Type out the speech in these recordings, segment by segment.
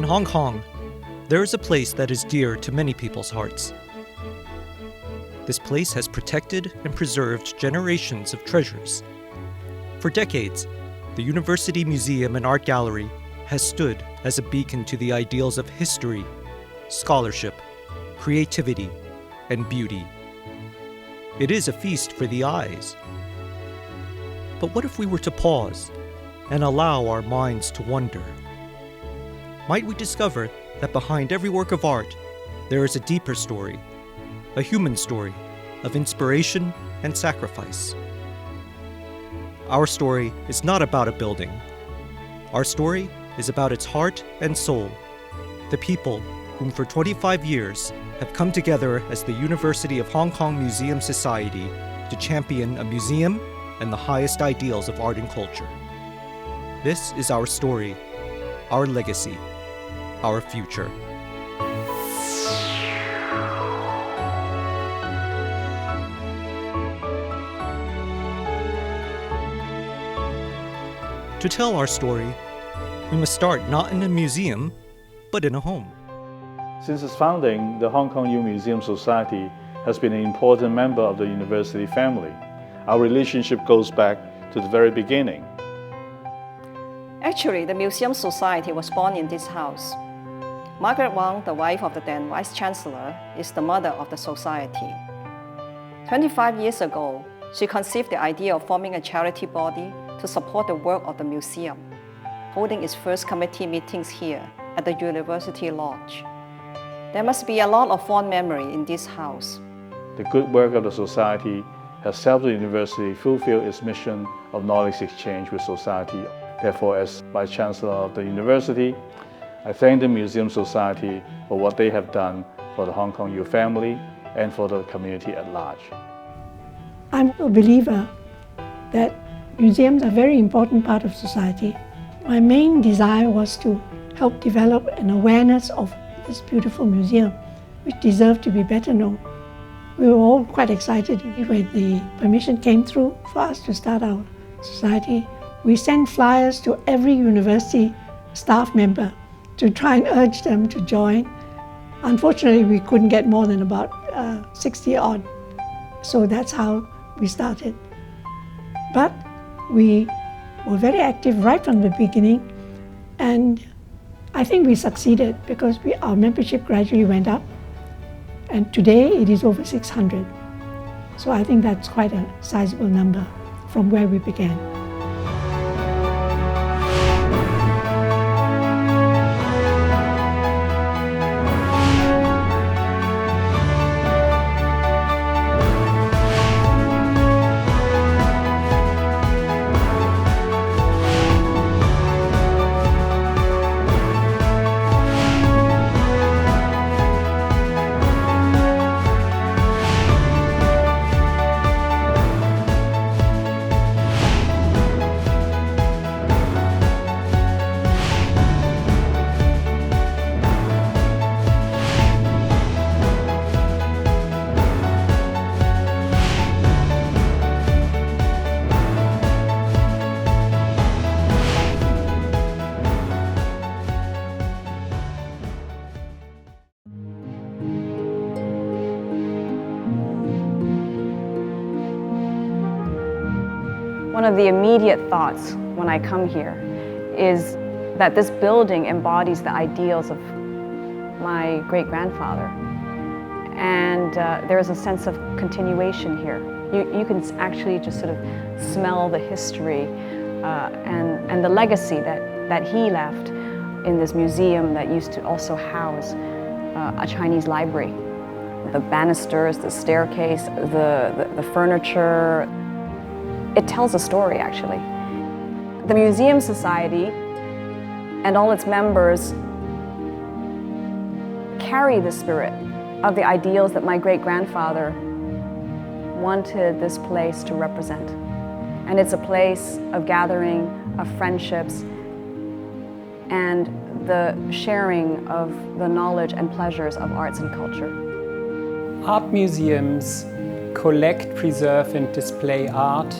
Hong Kong, there is a place that is dear to many people's hearts. This place has protected and preserved generations of treasures. For decades, the University Museum and Art Gallery has stood as a beacon to the ideals of history, scholarship, creativity, and beauty. It is a feast for the eyes. But what if we were to pause and allow our minds to wonder? Might we discover that behind every work of art, there is a deeper story, a human story of inspiration and sacrifice? Our story is not about a building. Our story is about its heart and soul, the people whom for 25 years have come together as the University of Hong Kong Museum Society to champion a museum and the highest ideals of art and culture. This is our story, our legacy, our future. To tell our story, we must start not in a museum, but in a home. Since its founding, the Hong Kong U Museum Society has been an important member of the university family. Our relationship goes back to the very beginning. Actually, the Museum Society was born in this house. Margaret Wang, the wife of the then Vice Chancellor, is the mother of the society. 25 years ago, she conceived the idea of forming a charity body to support the work of the museum, holding its first committee meetings here at the University Lodge. There must be a lot of fond memory in this house. The good work of the society has helped the university fulfill its mission of knowledge exchange with society. Therefore, as Vice Chancellor of the university, I thank the Museum Society for what they have done for the Hong Kong U family and for the community at large. I'm a believer that museums are a very important part of society. My main desire was to help develop an awareness of this beautiful museum, which deserved to be better known. We were all quite excited when the permission came through for us to start our society. We sent flyers to every university staff member to try and urge them to join. Unfortunately, we couldn't get more than about 60 odd. So that's how we started. But we were very active right from the beginning, and I think we succeeded because our membership gradually went up, and today it is over 600. So I think that's quite a sizable number from where we began. One of the immediate thoughts when I come here is that this building embodies the ideals of my great-grandfather. And there is a sense of continuation here. You can actually just sort of smell the history and the legacy that he left in this museum that used to also house a Chinese library. The banisters, the staircase, the furniture. It tells a story, actually. The Museum Society and all its members carry the spirit of the ideals that my great-grandfather wanted this place to represent. And it's a place of gathering, of friendships, and the sharing of the knowledge and pleasures of arts and culture. Art museums collect, preserve, and display art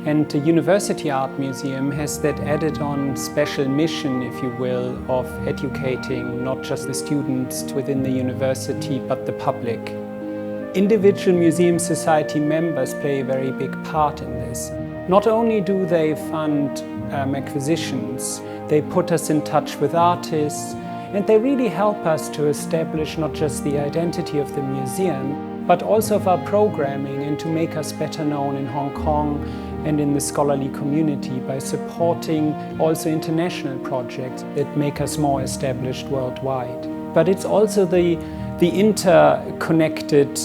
And the University Art Museum has that added on special mission, if you will, of educating not just the students within the university, but the public. Individual Museum Society members play a very big part in this. Not only do they fund acquisitions, they put us in touch with artists, and they really help us to establish not just the identity of the museum, but also of our programming, and to make us better known in Hong Kong and in the scholarly community by supporting also international projects that make us more established worldwide. But it's also the interconnected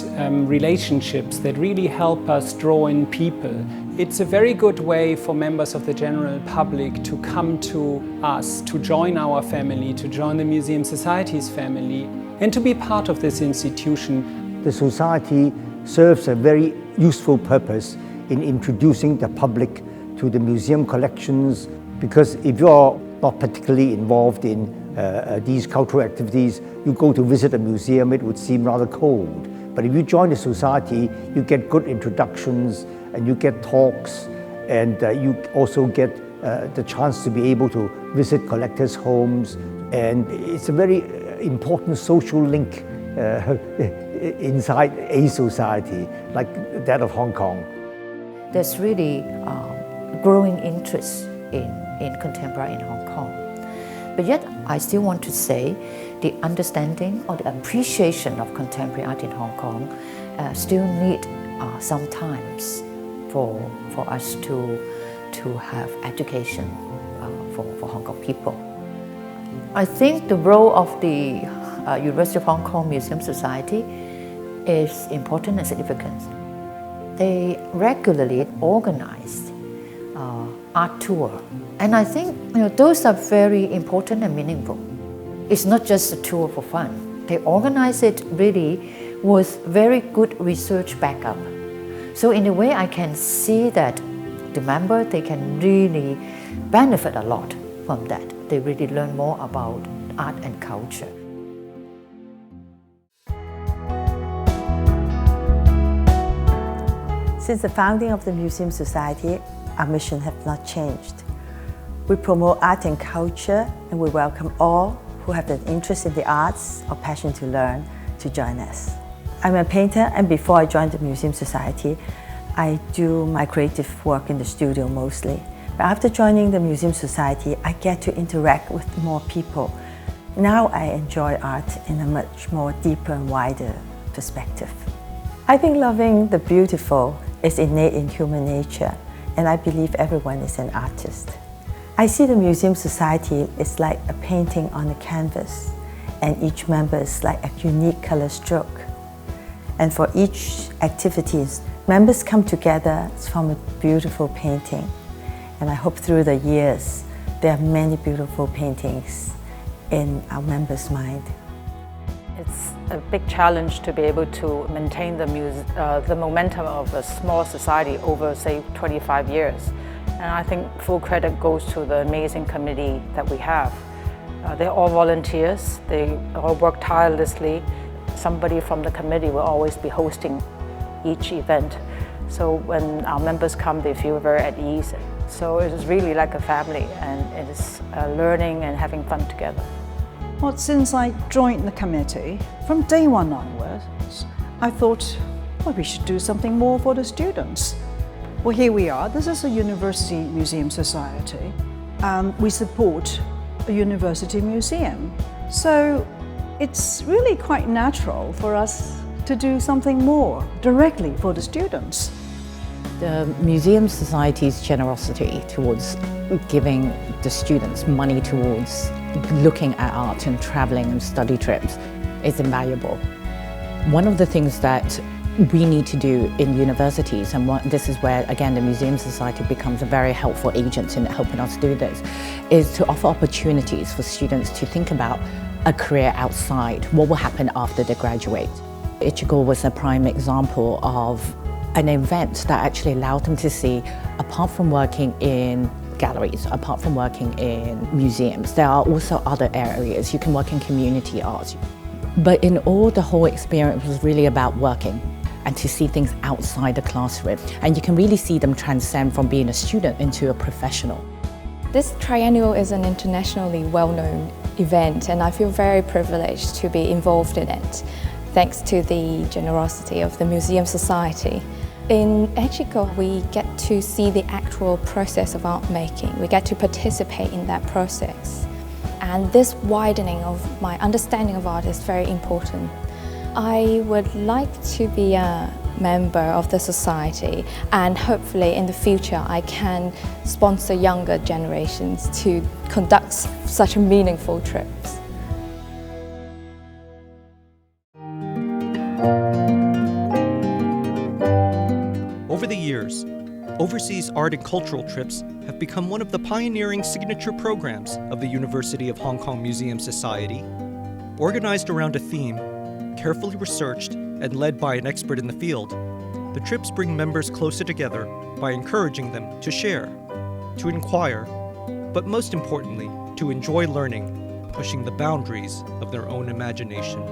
relationships that really help us draw in people. It's a very good way for members of the general public to come to us, to join our family, to join the Museum Society's family, and to be part of this institution. The Society serves a very useful purpose in introducing the public to the museum collections, because if you're not particularly involved in these cultural activities, you go to visit a museum, it would seem rather cold. But if you join the Society, you get good introductions and you get talks, and you also get the chance to be able to visit collectors' homes, and it's a very important social link inside a society like that of Hong Kong. There's really growing interest in contemporary in Hong Kong. But yet, I still want to say the understanding or the appreciation of contemporary art in Hong Kong still need some times for us to have education for Hong Kong people. I think the role of the University of Hong Kong Museum Society is important and significant. They regularly organize art tour, and I think those are very important and meaningful. It's not just a tour for fun. They organize it really with very good research backup. So in a way, I can see that the member, they can really benefit a lot from that. They really learn more about art and culture. Since the founding of the Museum Society, our mission has not changed. We promote art and culture, and we welcome all who have an interest in the arts or passion to learn to join us. I'm a painter, and before I joined the Museum Society, I do my creative work in the studio mostly. But after joining the Museum Society, I get to interact with more people. Now I enjoy art in a much more deeper and wider perspective. I think loving the beautiful is innate in human nature, and I believe everyone is an artist. I see the Museum Society is like a painting on a canvas, and each member is like a unique color stroke. And for each activity, members come together to form a beautiful painting. And I hope through the years, there are many beautiful paintings in our members' mind. It's a big challenge to be able to maintain the momentum of a small society over, say, 25 years. And I think full credit goes to the amazing committee that we have. They're all volunteers. They all work tirelessly. Somebody from the committee will always be hosting each event. So when our members come, they feel very at ease. So it is really like a family, and it is learning and having fun together. Well, since I joined the committee, from day one onwards, I thought, well, we should do something more for the students. Well, here we are. This is a University Museum Society, and we support a university museum. So it's really quite natural for us to do something more directly for the students. The Museum Society's generosity towards giving the students money towards looking at art and traveling and study trips is invaluable. One of the things that we need to do in universities, and this is where, again, the Museum Society becomes a very helpful agent in helping us do this, is to offer opportunities for students to think about a career outside, what will happen after they graduate. Ichigo was a prime example of an event that actually allowed them to see, apart from working in galleries, apart from working in museums, there are also other areas. You can work in community arts. But in all, the whole experience was really about working. and to see things outside the classroom. And you can really see them transcend from being a student into a professional. This triennial is an internationally well-known event, and I feel very privileged to be involved in it, thanks to the generosity of the Museum Society. In Hkums, we get to see the actual process of art making. We get to participate in that process. And this widening of my understanding of art is very important. I would like to be a member of the society, and hopefully in the future I can sponsor younger generations to conduct such meaningful trips. Over the years, overseas art and cultural trips have become one of the pioneering signature programs of the University of Hong Kong Museum Society. Organized around a theme, carefully researched and led by an expert in the field, the trips bring members closer together by encouraging them to share, to inquire, but most importantly, to enjoy learning, pushing the boundaries of their own imagination.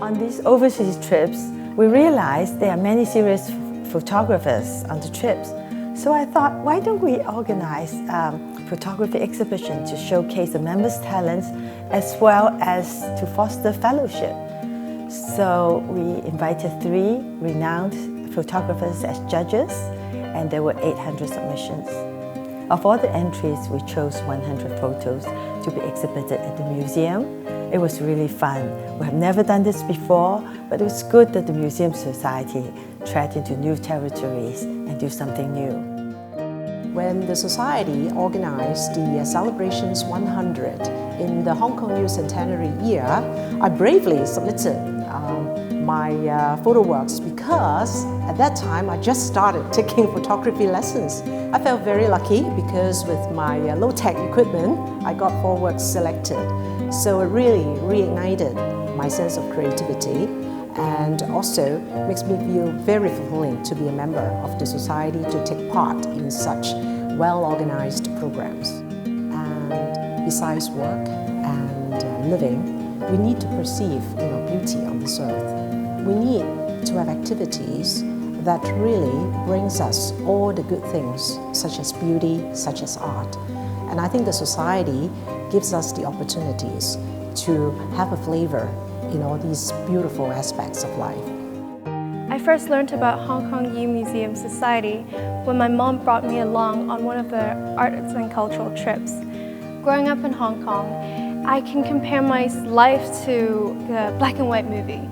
On these overseas trips, we realized there are many serious photographers on the trips. So I thought, why don't we organize a photography exhibition to showcase the members' talents as well as to foster fellowship. So we invited 3 renowned photographers as judges, and there were 800 submissions. Of all the entries, we chose 100 photos to be exhibited at the museum. It was really fun. We have never done this before, but it was good that the Museum Society tread into new territories and do something new. When the Society organized the Celebrations 100 in the Hong Kong New Centenary year, I bravely submitted my photo works because at that time I just started taking photography lessons. I felt very lucky because with my low-tech equipment, I got 4 works selected. So it really reignited my sense of creativity, and also makes me feel very fulfilling to be a member of the Society, to take part in such well-organized programs. And besides work and living, we need to perceive beauty on this earth. We need to have activities that really brings us all the good things, such as beauty, such as art. And I think the Society gives us the opportunities to have a flavor in all these beautiful aspects of life. I first learned about Hong Kong U Museum Society when my mom brought me along on one of the arts and cultural trips. Growing up in Hong Kong, I can compare my life to the black and white movie.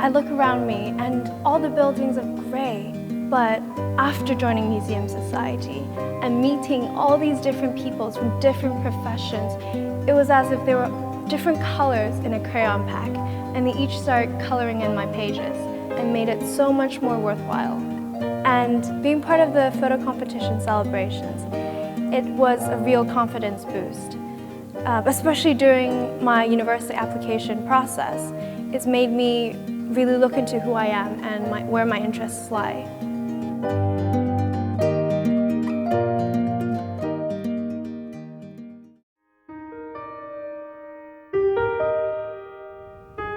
I look around me and all the buildings are gray, but after joining Museum Society and meeting all these different peoples from different professions, it was as if there were different colors in a crayon pack, and they each started coloring in my pages and made it so much more worthwhile. And being part of the photo competition celebrations, it was a real confidence boost. Especially during my university application process, it's made me really look into who I am and where my interests lie.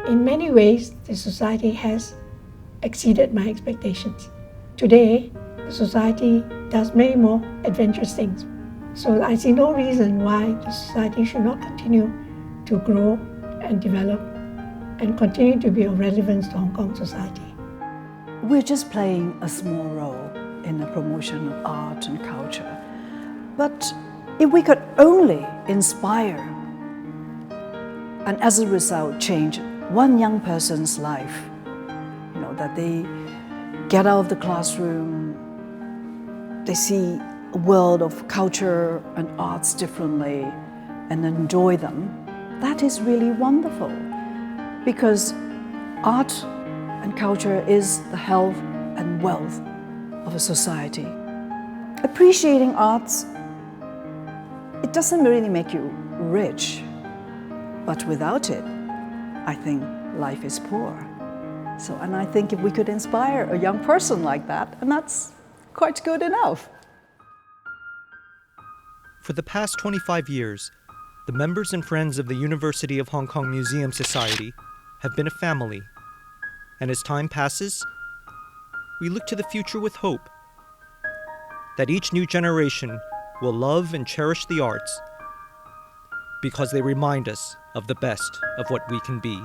In many ways, the Society has exceeded my expectations. Today, the Society does many more adventurous things. So I see no reason why the Society should not continue to grow and develop and continue to be of relevance to Hong Kong society. We're just playing a small role in the promotion of art and culture. But if we could only inspire and as a result change one young person's life, that they get out of the classroom, they see a world of culture and arts differently and enjoy them, that is really wonderful. Because art and culture is the health and wealth of a society. Appreciating arts, it doesn't really make you rich, but without it, I think life is poor. And I think if we could inspire a young person like that, and that's quite good enough. For the past 25 years, the members and friends of the University of Hong Kong Museum Society have been a family. And as time passes, we look to the future with hope that each new generation will love and cherish the arts because they remind us of the best of what we can be.